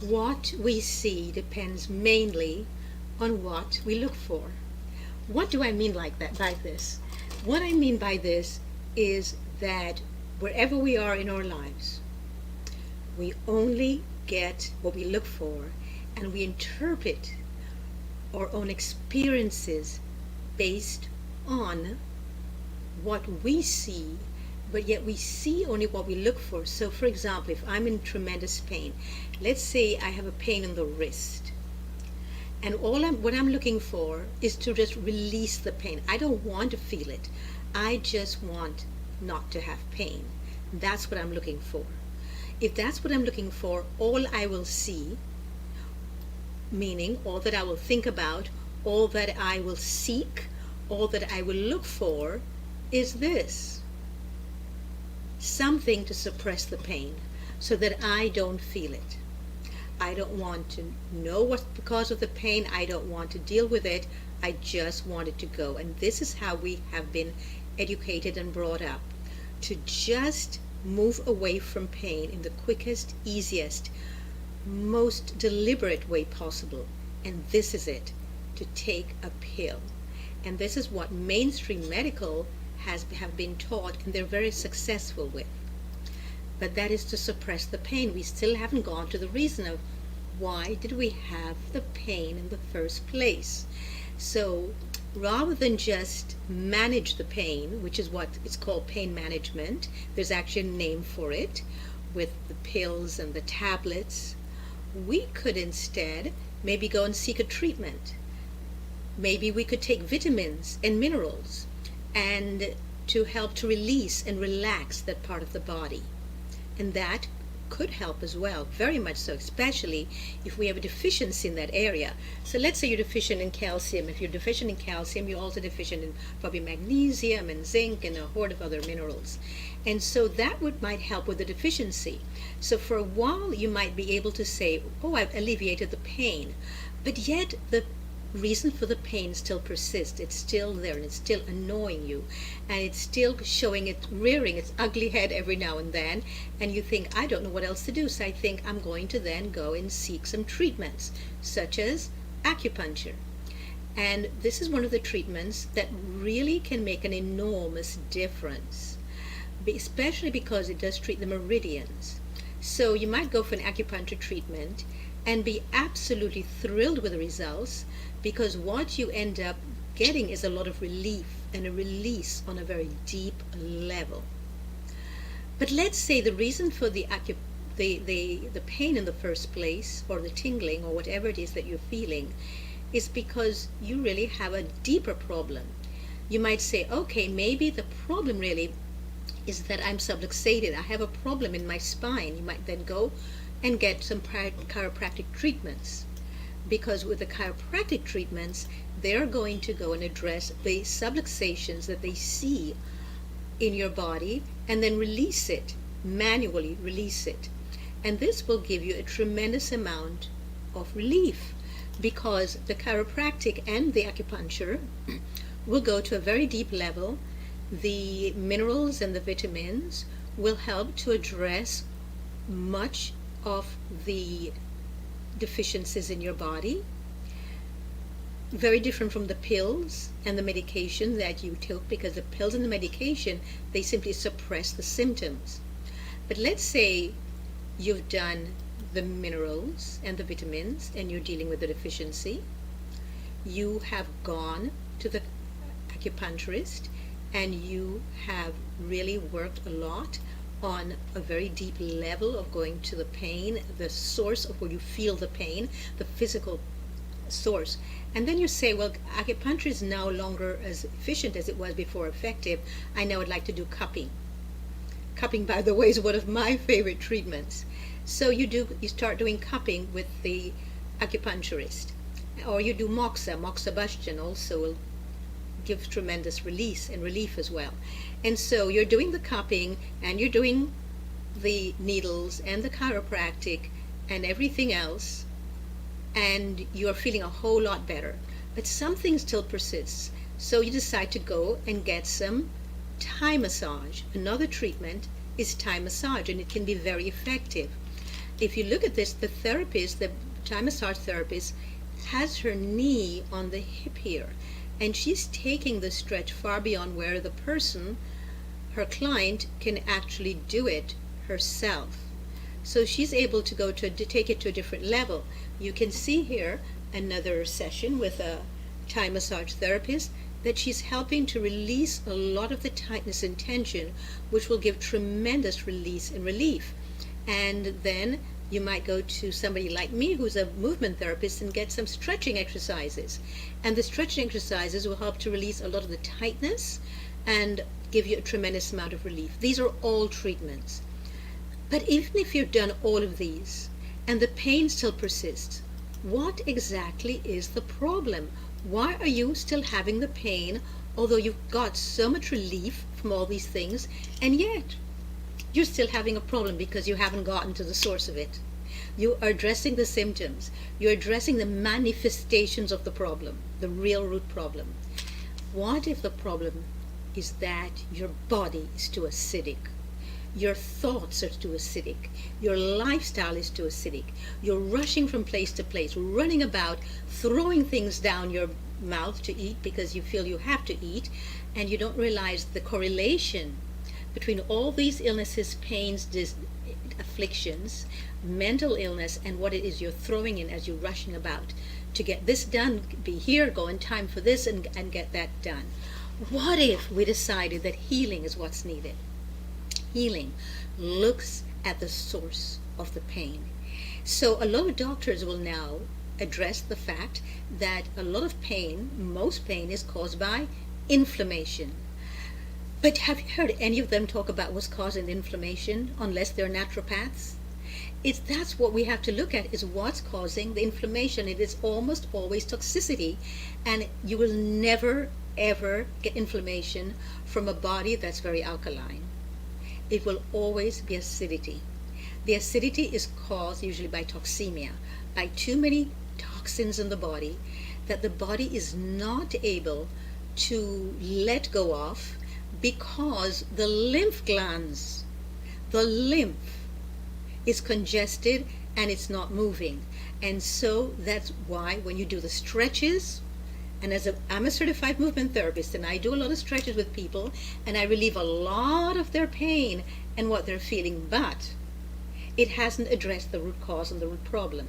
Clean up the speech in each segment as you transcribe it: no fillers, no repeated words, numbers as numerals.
What we see depends mainly on what we look for. What do I mean by this? What I mean by this is that wherever we are in our lives, we only get what we look for, and we interpret our own experiences based on what we see, but yet we see only what we look for. So, for example, if I'm in tremendous pain, let's say I have a pain in the wrist, and what I'm looking for is to just release the pain. I don't want to feel it. I just want not to have pain. That's what I'm looking for. If that's what I'm looking for, all I will see, meaning all that I will think about, all that I will seek, all that I will look for, is this: something to suppress the pain so that I don't feel it. I don't want to know what's the cause of the pain. I don't want to deal with it. I just want it to go. And this is how we have been educated and brought up, to just move away from pain in the quickest, easiest, most deliberate way possible. And this is it: to take a pill. And this is what mainstream medical have been taught, and they're very successful with. But that is to suppress the pain. We still haven't gone to the reason of why did we have the pain in the first place. So rather than just manage the pain, which is what it's called, pain management, there's actually a name for it, with the pills and the tablets, we could instead maybe go and seek a treatment. Maybe we could take vitamins and minerals and to help to release and relax that part of the body. And that could help as well, very much so, especially if we have a deficiency in that area. So let's say you're deficient in calcium. If you're deficient in calcium, you're also deficient in probably magnesium and zinc and a horde of other minerals. And so that might help with the deficiency. So for a while you might be able to say, oh, I've alleviated the pain. But yet the reason for the pain still persists. It's still there, and it's still annoying you, and it's still rearing its ugly head every now and then, and you think, I don't know what else to do, so I think I'm going to then go and seek some treatments, such as acupuncture. And this is one of the treatments that really can make an enormous difference, especially because it does treat the meridians. So you might go for an acupuncture treatment and be absolutely thrilled with the results, because what you end up getting is a lot of relief and a release on a very deep level. But let's say the reason for the pain in the first place, or the tingling, or whatever it is that you're feeling, is because you really have a deeper problem. You might say, okay, maybe the problem really is that I'm subluxated. I have a problem in my spine. You might then go and get some chiropractic treatments, because with the chiropractic treatments, they're going to go and address the subluxations that they see in your body, and then release it, manually release it. And this will give you a tremendous amount of relief, because the chiropractic and the acupuncture will go to a very deep level. The minerals and the vitamins will help to address much of the deficiencies in your body, very different from the pills and the medication that you took, because the pills and the medication, they simply suppress the symptoms. But let's say you've done the minerals and the vitamins and you're dealing with the deficiency. You have gone to the acupuncturist and you have really worked a lot on a very deep level of going to the pain, the source of where you feel the pain, the physical source. And then you say, well, acupuncture is no longer as efficient as it was before, effective. I now would like to do cupping. Cupping, by the way, is one of my favorite treatments. So you start doing cupping with the acupuncturist. Or you do moxibustion also will give tremendous release and relief as well. And so you're doing the cupping and you're doing the needles and the chiropractic and everything else, and you're feeling a whole lot better. But something still persists. So you decide to go and get some Thai massage. Another treatment is Thai massage, and it can be very effective. If you look at this, the therapist, the Thai massage therapist, has her knee on the hip here, and she's taking the stretch far beyond where the person, her client, can actually do it herself. So she's able to take it to a different level. You can see here another session with a Thai massage therapist that she's helping to release a lot of the tightness and tension, which will give tremendous release and relief. And then you might go to somebody like me who's a movement therapist and get some stretching exercises. And the stretching exercises will help to release a lot of the tightness and give you a tremendous amount of relief. These are all treatments. But even if you've done all of these and the pain still persists, what exactly is the problem? Why are you still having the pain, although you've got so much relief from all these things, and yet you're still having a problem because you haven't gotten to the source of it? You are addressing the symptoms. You're addressing the manifestations of the problem, the real root problem. What if the problem is that your body is too acidic? Your thoughts are too acidic. Your lifestyle is too acidic. You're rushing from place to place, running about, throwing things down your mouth to eat because you feel you have to eat, and you don't realize the correlation between all these illnesses, pains, afflictions, mental illness, and what it is you're throwing in as you're rushing about to get this done, be here, go in time for this, and get that done. What if we decided that healing is what's needed? Healing looks at the source of the pain. So a lot of doctors will now address the fact that a lot of pain, most pain, is caused by inflammation. But have you heard any of them talk about what's causing the inflammation, unless they're naturopaths? That's what we have to look at, is what's causing the inflammation. It is almost always toxicity, and you will never ever get inflammation from a body that's very alkaline. It will always be acidity. The acidity is caused usually by toxemia, by too many toxins in the body that the body is not able to let go of, because the lymph glands, the lymph is congested and it's not moving. And so that's why when you do the stretches, and I'm a certified movement therapist, and I do a lot of stretches with people, and I relieve a lot of their pain and what they're feeling, but it hasn't addressed the root cause and the root problem,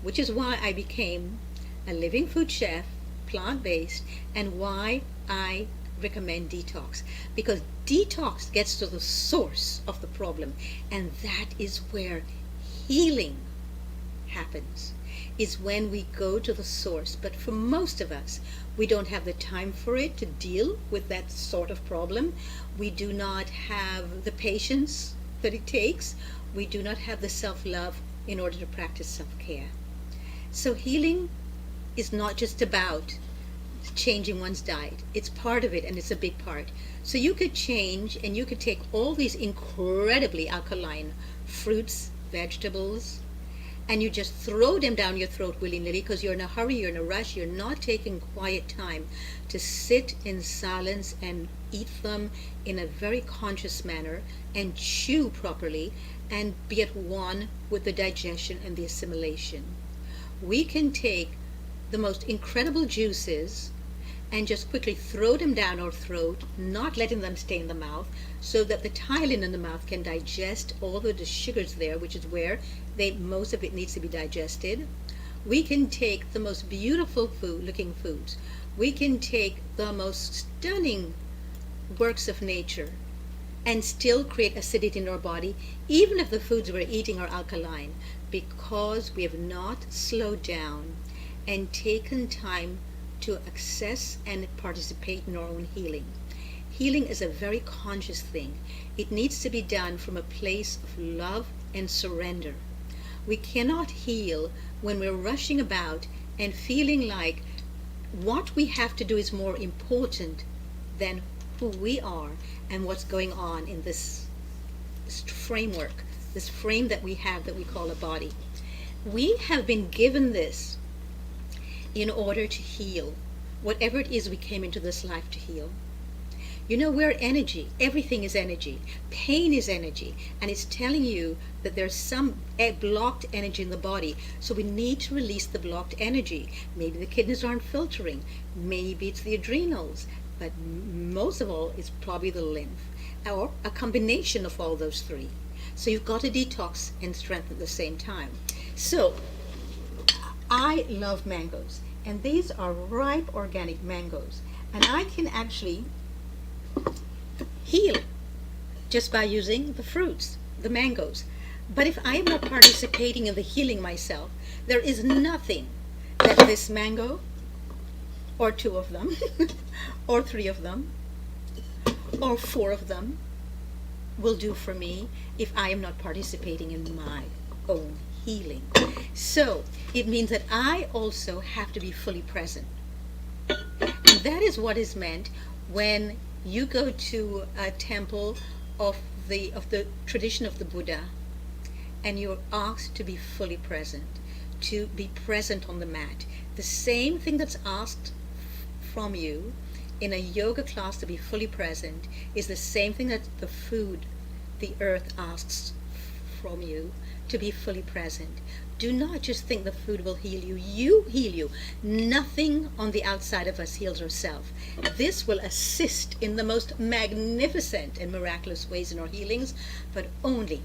which is why I became a living food chef, plant-based, and why I recommend detox, because detox gets to the source of the problem, and that is where healing happens, is when we go to the source. But for most of us, we don't have the time for it to deal with that sort of problem. We do not have the patience that it takes. We do not have the self-love in order to practice self-care. So healing is not just about changing one's diet. It's part of it, and it's a big part. So you could change, and you could take all these incredibly alkaline fruits, vegetables, and you just throw them down your throat willy-nilly because you're in a hurry, you're in a rush, you're not taking quiet time to sit in silence and eat them in a very conscious manner and chew properly and be at one with the digestion and the assimilation. We can take the most incredible juices and just quickly throw them down our throat, not letting them stay in the mouth, so that the tylen in the mouth can digest all of the sugars there, which is where most of it needs to be digested. We can take the most beautiful looking foods. We can take the most stunning works of nature and still create acidity in our body, even if the foods we're eating are alkaline, because we have not slowed down and taken time to access and participate in our own healing. Healing is a very conscious thing. It needs to be done from a place of love and surrender. We cannot heal when we're rushing about and feeling like what we have to do is more important than who we are and what's going on in this framework, this frame that we have that we call a body. We have been given this in order to heal whatever it is we came into this life to heal. We're energy. Everything is energy. Pain is energy. And it's telling you that there's some blocked energy in the body. So we need to release the blocked energy. Maybe the kidneys aren't filtering. Maybe it's the adrenals. But most of all, it's probably the lymph, or a combination of all those three. So you've got to detox and strengthen at the same time. So I love mangoes. And these are ripe organic mangoes. And I can actually heal just by using the fruits, the mangoes. But if I am not participating in the healing myself, there is nothing that this mango, or two of them, or three of them, or four of them will do for me if I am not participating in my own healing. So it means that I also have to be fully present. And that is what is meant when you go to a temple of the tradition of the Buddha, and you're asked to be fully present, to be present on the mat. The same thing that's asked from you in a yoga class to be fully present is the same thing that the food, the earth asks from you to be fully present. Do not just think the food will heal you. You heal you. Nothing on the outside of us heals ourselves. This will assist in the most magnificent and miraculous ways in our healings, but only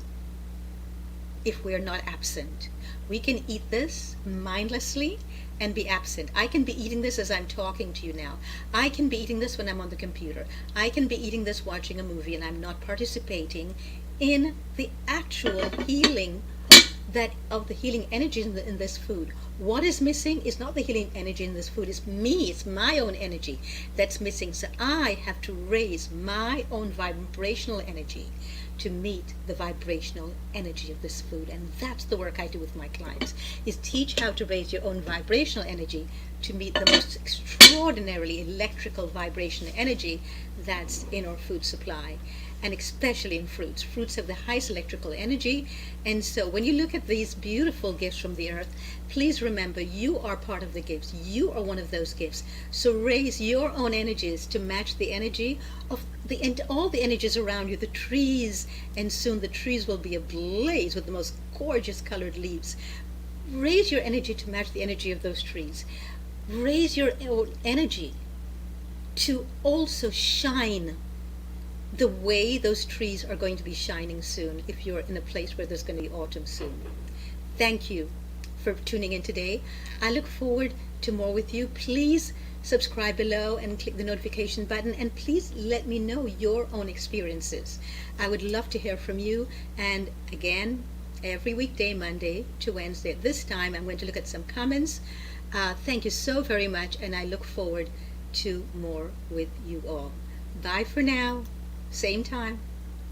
if we are not absent. We can eat this mindlessly and be absent. I can be eating this as I'm talking to you now. I can be eating this when I'm on the computer. I can be eating this watching a movie, and I'm not participating in the actual healing of the healing energy in this food. What is missing is not the healing energy in this food. It's me. It's my own energy that's missing. So I have to raise my own vibrational energy to meet the vibrational energy of this food. And that's the work I do with my clients, is teach how to raise your own vibrational energy to meet the most extraordinarily electrical vibrational energy that's in our food supply. And especially in fruits. Fruits have the highest electrical energy. And so when you look at these beautiful gifts from the earth, please remember you are part of the gifts. You are one of those gifts. So raise your own energies to match the energy of all the energies around you, the trees, and soon the trees will be ablaze with the most gorgeous colored leaves. Raise your energy to match the energy of those trees. Raise your own energy to also shine the way those trees are going to be shining soon, if you're in a place where there's going to be autumn soon. Thank you for tuning in today. I look forward to more with you. Please subscribe below and click the notification button, and please let me know your own experiences. I would love to hear from you. And again, every weekday, Monday to Wednesday at this time, I'm going to look at some comments. Thank you so very much, and I look forward to more with you all. Bye for now. Same time.